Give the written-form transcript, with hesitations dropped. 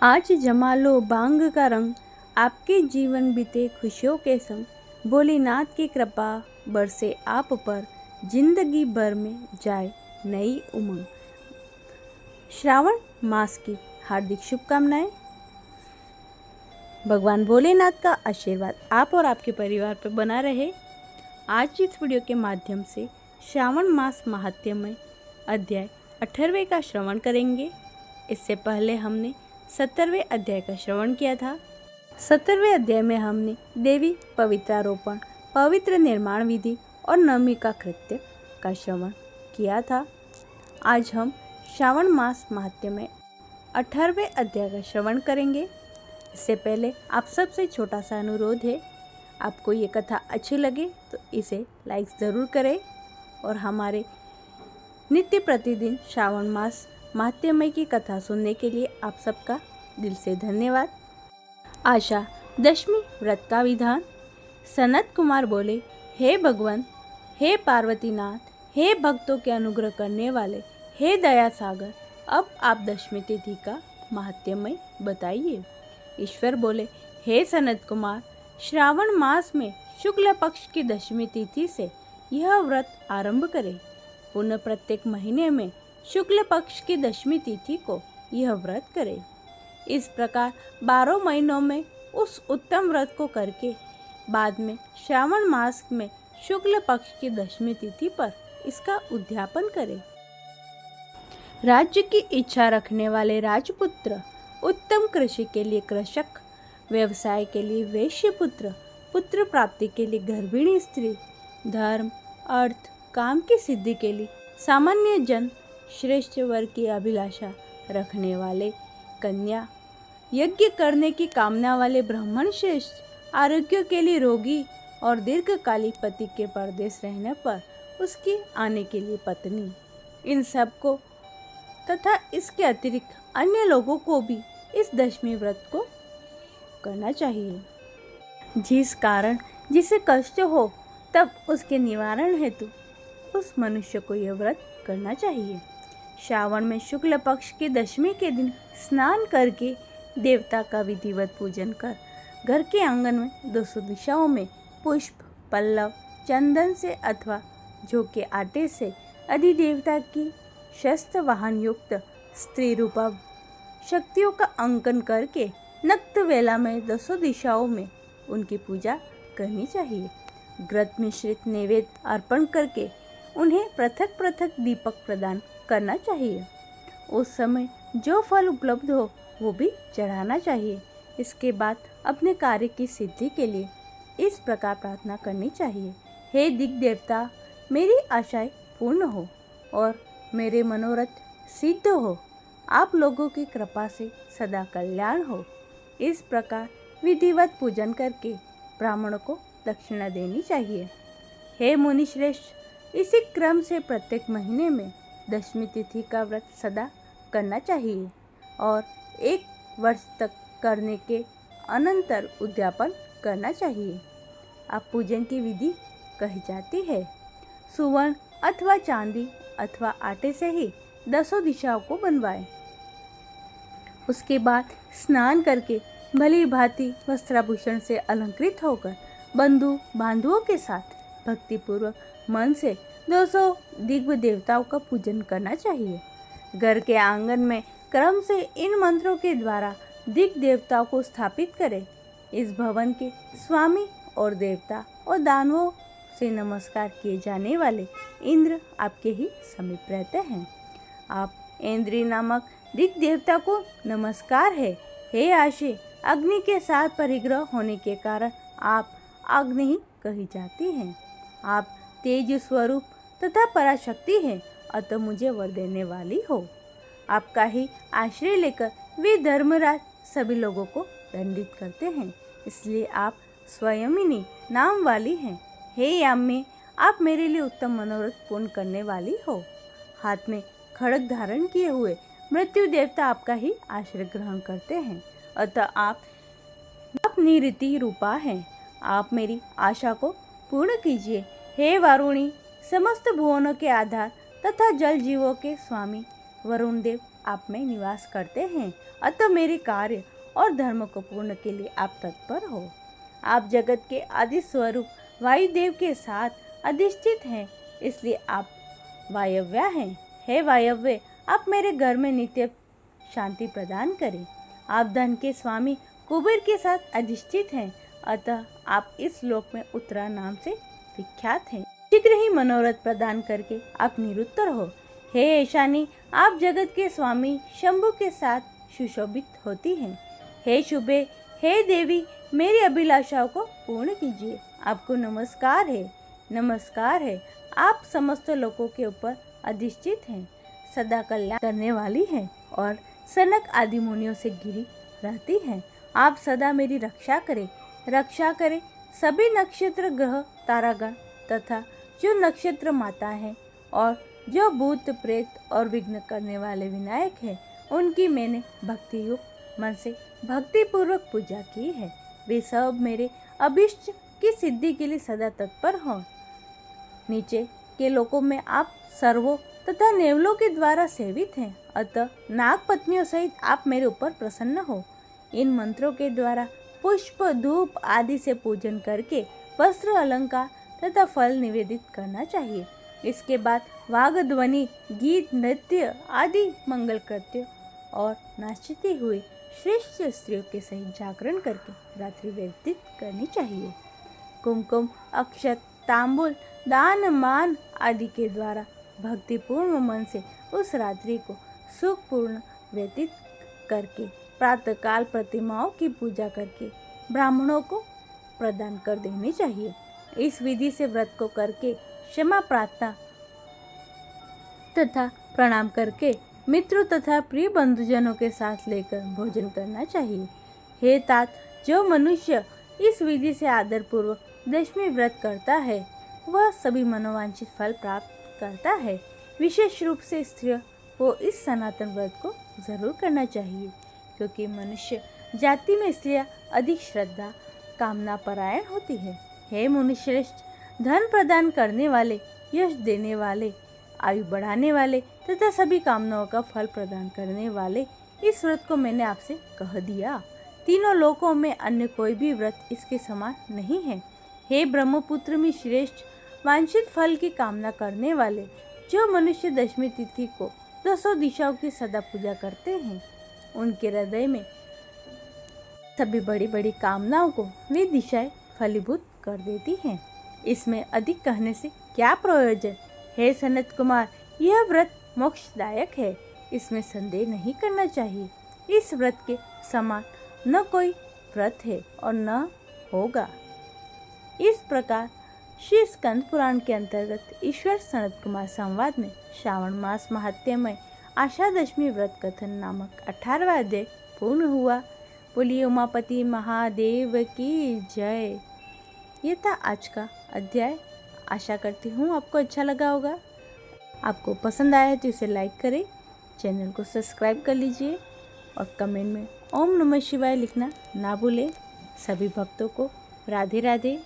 आज जमा लो बांग का रंग, आपके जीवन बीते खुशियों के संग। भोलेनाथ की कृपा बरसे आप पर, जिंदगी भर में जाए नई उमंग। श्रावण मास की हार्दिक शुभकामनाएं। भगवान भोलेनाथ का आशीर्वाद आप और आपके परिवार पर बना रहे। आज इस वीडियो के माध्यम से श्रावण मास महात्म्य अध्याय 18वें का श्रवण करेंगे। इससे पहले हमने 17वें अध्याय का श्रवण किया था। 17वें अध्याय में हमने देवी पवित्रारोपण, पवित्र निर्माण विधि और नवमी का कृत्य का श्रवण किया था। आज हम श्रावण मास महात्म्य में 18वें अध्याय का श्रवण करेंगे। इससे पहले आप सबसे छोटा सा अनुरोध है, आपको ये कथा अच्छी लगे तो इसे लाइक ज़रूर करें और हमारे नित्य प्रतिदिन श्रावण मास महात्म्य की कथा सुनने के लिए आप सबका दिल से धन्यवाद। आशा दशमी व्रत का विधान। सनत कुमार बोले, हे भगवान, हे पार्वतीनाथ, हे भक्तों के अनुग्रह करने वाले, हे दया सागर, अब आप दशमी तिथि का महात्म्य बताइए। ईश्वर बोले, हे सनत कुमार, श्रावण मास में शुक्ल पक्ष की दशमी तिथि से यह व्रत आरंभ करें। पुनः प्रत्येक महीने में शुक्ल पक्ष की दशमी तिथि को यह व्रत करें। इस प्रकार 12 महीनों में उस उत्तम व्रत को करके बाद में श्रावण मास में शुक्ल पक्ष की दशमी तिथि पर इसका उद्यापन करें। राज्य की इच्छा रखने वाले राजपुत्र, उत्तम कृषि के लिए कृषक, व्यवसाय के लिए वैश्यपुत्र, पुत्र प्राप्ति के लिए गर्भिणी स्त्री, धर्म, अर्थ, काम की सिद्धि के लिए सामान्य जन, श्रेष्ठ वर्ग की अभिलाषा रखने वाले कन्या, यज्ञ करने की कामना वाले ब्राह्मण श्रेष्ठ, आरोग्य के लिए रोगी और दीर्घकालिक पति के परदेश रहने पर उसकी आने के लिए पत्नी, इन सबको तथा इसके अतिरिक्त अन्य लोगों को भी इस दशमी व्रत को करना चाहिए। जिस कारण जिसे कष्ट हो तब उसके निवारण हेतु उस मनुष्य को यह व्रत करना चाहिए। श्रावण में शुक्ल पक्ष की दशमी के दिन स्नान करके देवता का विधिवत पूजन कर घर के आंगन में 200 दिशाओं में पुष्प, पल्लव, चंदन से अथवा जौ के आटे से अधिदेवता की शस्त्र वाहन युक्त स्त्री रूपा शक्तियों का अंकन करके नक्त वेला में 200 दिशाओं में उनकी पूजा करनी चाहिए। घृत मिश्रित नैवेद्य अर्पण करके उन्हें पृथक पृथक दीपक प्रदान करना चाहिए। उस समय जो फल उपलब्ध हो वो भी चढ़ाना चाहिए। इसके बाद अपने कार्य की सिद्धि के लिए इस प्रकार प्रार्थना करनी चाहिए, हे दिग् देवता, मेरी आशाएं पूर्ण हो और मेरे मनोरथ सिद्ध हो, आप लोगों की कृपा से सदा कल्याण हो। इस प्रकार विधिवत पूजन करके ब्राह्मणों को दक्षिणा देनी चाहिए। हे मुनिश्रेष्ठ, इसी क्रम से प्रत्येक महीने में दशमी तिथि का व्रत सदा करना चाहिए और 1 वर्ष तक करने के अनंतर उद्यापन करना चाहिए। अब पूजन की विधि कही जाती है। सुवर्ण अथवा चांदी अथवा आटे से ही 200 दिशाओं को बनवाएं। उसके बाद स्नान करके भली भांति वस्त्राभूषण से अलंकृत होकर बंधु बांधवों के साथ भक्तिपूर्वक मन से 200 दिव्य देवताओं का पूजन करना चाहिए। घर के आंगन में क्रम से इन मंत्रों के द्वारा दिग् देवताओं को स्थापित करें। इस भवन के स्वामी और देवता और दानवों से नमस्कार किए जाने वाले इंद्र आपके ही समीप रहते हैं। आप इंद्री नामक दिग् देवता को नमस्कार है। हे आशे, अग्नि के साथ परिग्रह होने के कारण आप अग्नि ही कही जाती हैं। आप तेज स्वरूप तथा पराशक्ति हैं, अतः मुझे वर देने वाली हो। आपका ही आश्रय लेकर वे धर्मराज सभी लोगों को दंडित करते हैं, इसलिए आप स्वयमिनी नाम वाली हैं। हे याम्य, आप मेरे लिए उत्तम मनोरथ पूर्ण करने वाली हो। हाथ में खड्ग धारण किए हुए मृत्यु देवता आपका ही आश्रय ग्रहण करते हैं, अतः आप निरति रूपा हैं। आप मेरी आशा को पूर्ण कीजिए। हे वारुणी, समस्त भुवनों के आधार तथा जल जीवों के स्वामी वरुण देव आप में निवास करते हैं, अतः मेरे कार्य और धर्म को पूर्ण के लिए आप तत्पर हो। आप जगत के आदि स्वरूप वायुदेव के साथ अधिष्ठित हैं, इसलिए आप वायव्या हैं। हे वायव्य, आप मेरे घर में नित्य शांति प्रदान करें। आप धन के स्वामी कुबेर के साथ अधिष्ठित हैं, अतः आप इस लोक में उत्तरा नाम से विख्यात हैं। शीघ्र ही मनोरथ प्रदान करके आप निरुत्तर हो। हे ईशानी, आप जगत के स्वामी शंभु के साथ सुशोभित होती हैं। हे शुभे, हे देवी, मेरी अभिलाषाओं को पूर्ण कीजिए। आपको नमस्कार है, नमस्कार है। आप समस्त लोकों के ऊपर अधिष्ठित हैं, सदा कल्याण करने वाली हैं और सनक आदि मुनियों से घिरी रहती हैं। आप सदा मेरी रक्षा करें, रक्षा करें। सभी नक्षत्र ग्रह तारागण तथा जो नक्षत्र माता हैं और जो भूत प्रेत और विघ्न करने वाले विनायक हैं, उनकी मैंने भक्ति युक्त मन से भक्ति पूर्वक पूजा की है। वे सब मेरे अभिष्ट की सिद्धि के लिए सदा तत्पर हों। नीचे के लोकों में आप सर्वों तथा नेवलों के द्वारा सेवित हैं, अतः नाग पत्नियों सहित आप मेरे ऊपर प्रसन्न हो। इन मंत्रों के द्वारा पुष्प धूप आदि से पूजन करके वस्त्र अलंकार तथा फल निवेदित करना चाहिए। इसके बाद वागध्वनि, गीत, नृत्य आदि मंगल कृत्य और नाचती हुई श्रेष्ठ स्त्रियों के सहित जागरण करके रात्रि व्यतीत करनी चाहिए। कुमकुम, अक्षत, तांबूल, दान मान आदि के द्वारा भक्तिपूर्ण मन से उस रात्रि को सुखपूर्ण व्यतीत करके प्रातःकाल प्रतिमाओं की पूजा करके ब्राह्मणों को प्रदान कर देनी चाहिए। इस विधि से व्रत को करके क्षमा प्रार्थना तथा प्रणाम करके मित्रों तथा प्रिय बंधुजनों के साथ लेकर भोजन करना चाहिए। हे तात, जो मनुष्य इस विधि से आदर पूर्वक दशमी व्रत करता है, वह सभी मनोवांछित फल प्राप्त करता है। विशेष रूप से स्त्रियों को इस सनातन व्रत को जरूर करना चाहिए, क्योंकि मनुष्य जाति में स्त्रियां अधिक श्रद्धा कामना परायण होती है। हे मुनिश्रेष्ठ, धन प्रदान करने वाले, यश देने वाले, आयु बढ़ाने वाले तथा सभी कामनाओं का फल प्रदान करने वाले, इस व्रत को मैंने आपसे कह दिया। तीनों लोकों में अन्य कोई भी व्रत इसके समान नहीं है। हे ब्रह्मपुत्र में श्रेष्ठ, वांछित फल की कामना करने वाले, जो मनुष्य दशमी तिथि को दसों दिशाओं की सदा पूजा करते हैं, उनके हृदय में सभी बड़ी बड़ी कामनाओं को वे दिशाएं फलीभूत कर देती हैं। इसमें अधिक कहने से क्या प्रयोजन। हे सनत कुमार, यह व्रत मोक्षदायक है, इसमें संदेह नहीं करना चाहिए। इस व्रत के समान न कोई व्रत है और न होगा। इस प्रकार श्री स्कंद पुराण के अंतर्गत ईश्वर सनत कुमार संवाद में श्रावण मास महात्म्यमय आषाढ़ व्रत कथन नामक 18वां अध्याय पूर्ण हुआ। बोलिए उमापति महादेव की जय। ये था आज का अध्याय। आशा करती हूँ आपको अच्छा लगा होगा। आपको पसंद आया है तो इसे लाइक करें, चैनल को सब्सक्राइब कर लीजिए और कमेंट में ओम नमः शिवाय लिखना ना भूलें। सभी भक्तों को राधे राधे।